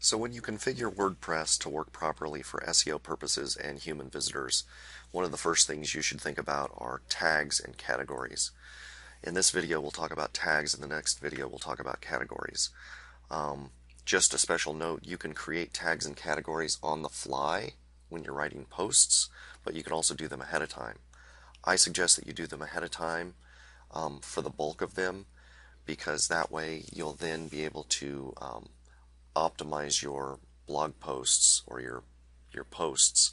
So when you configure WordPress to work properly for SEO purposes and human visitors, one of the first things you should think about are tags and categories. In this video we'll talk about tags, in the next video we'll talk about categories. Just a special note, you can create tags and categories on the fly when you're writing posts, but you can also do them ahead of time. I suggest that you do them ahead of time for the bulk of them, because that way you'll then be able to optimize your blog posts or your posts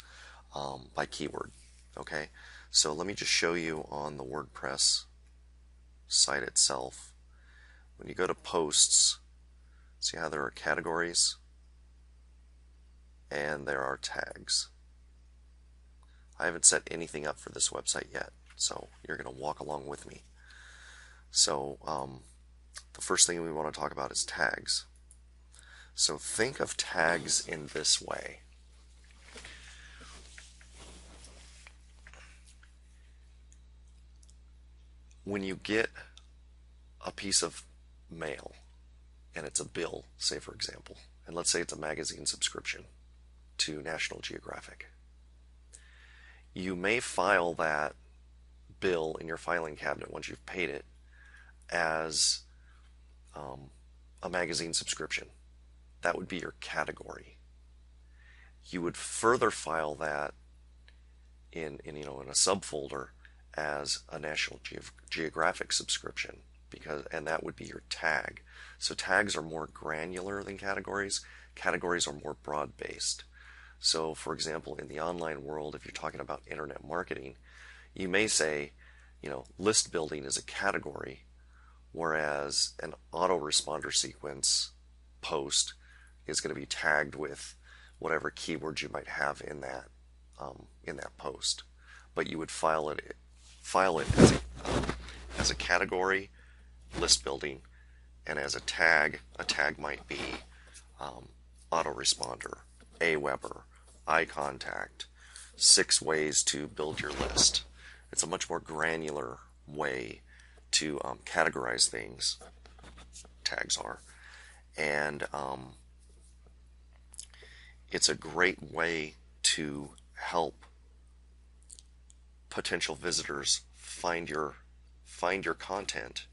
by keyword. Okay, so let me just show you on the WordPress site itself. When you go to posts, see how there are categories and there are tags. I haven't set anything up for this website yet, so you're going to walk along with me. So the first thing we want to talk about is tags. So think of tags in this way. When you get a piece of mail, and it's a bill, say for example, and let's say it's a magazine subscription to National Geographic, you may file that bill in your filing cabinet once you've paid it as a magazine subscription. That would be your category. You would further file that in a subfolder as a National Geographic subscription, and that would be your tag. So tags are more granular than categories. Categories are more broad-based. So for example, in the online world, if you're talking about internet marketing, you may say, list building is a category, whereas an autoresponder sequence post is going to be tagged with whatever keywords you might have in that post. But you would file it as a category, list building, and as a tag might be autoresponder, Aweber, iContact, 6 ways to build your list. It's a much more granular way to categorize things. Tags are, and it's a great way to help potential visitors find your content,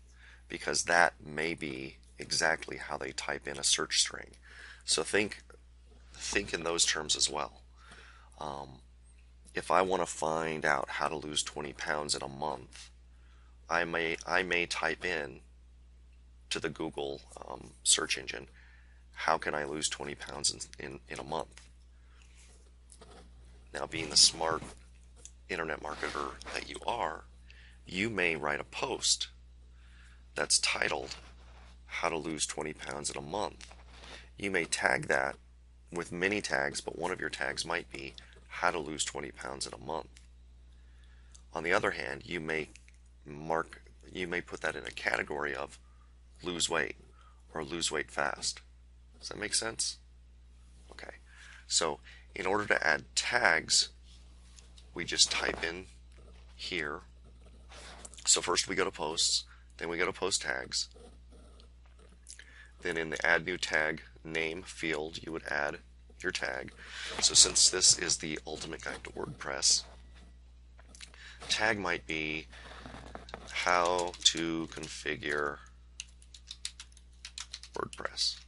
because that may be exactly how they type in a search string. So think in those terms as well. If I want to find out how to lose 20 pounds in a month, I may type in to the Google search engine, how can I lose 20 pounds in a month? Now, being the smart internet marketer that you are, you may write a post that's titled how to lose 20 pounds in a month. You may tag that with many tags, but one of your tags might be how to lose 20 pounds in a month. On the other hand, you may put that in a category of lose weight or lose weight fast. Does that make sense? Okay. So in order to add tags, we just type in here. So first we go to posts, then we go to post tags. Then in the add new tag name field, you would add your tag. So since this is the ultimate guide to WordPress, tag might be how to configure WordPress.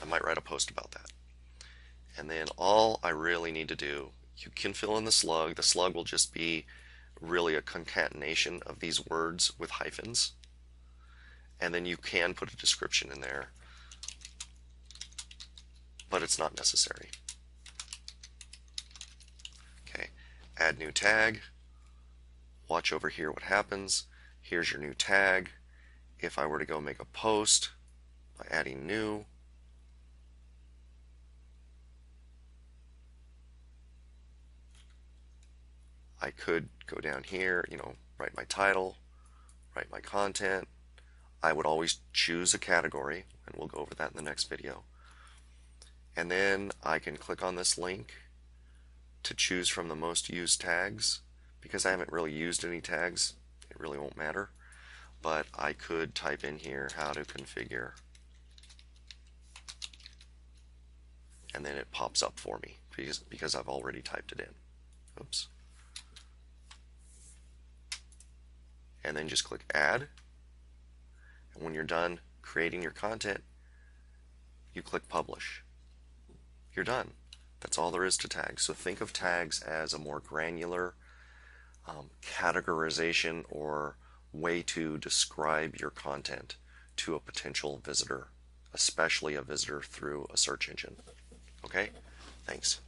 I might write a post about that. And then all I really need to do, you can fill in the slug. The slug will just be really a concatenation of these words with hyphens. And then you can put a description in there, but it's not necessary. Okay, add new tag. Watch over here what happens. Here's your new tag. If I were to go make a post by adding new, I could go down here, write my title, write my content. I would always choose a category, and we'll go over that in the next video. And then I can click on this link to choose from the most used tags. Because I haven't really used any tags, it really won't matter. But I could type in here how to configure and then it pops up for me because I've already typed it in. Oops. And then just click add. And when you're done creating your content, you click publish. You're done. That's all there is to tags. So think of tags as a more granular categorization or way to describe your content to a potential visitor, especially a visitor through a search engine. Okay? Thanks.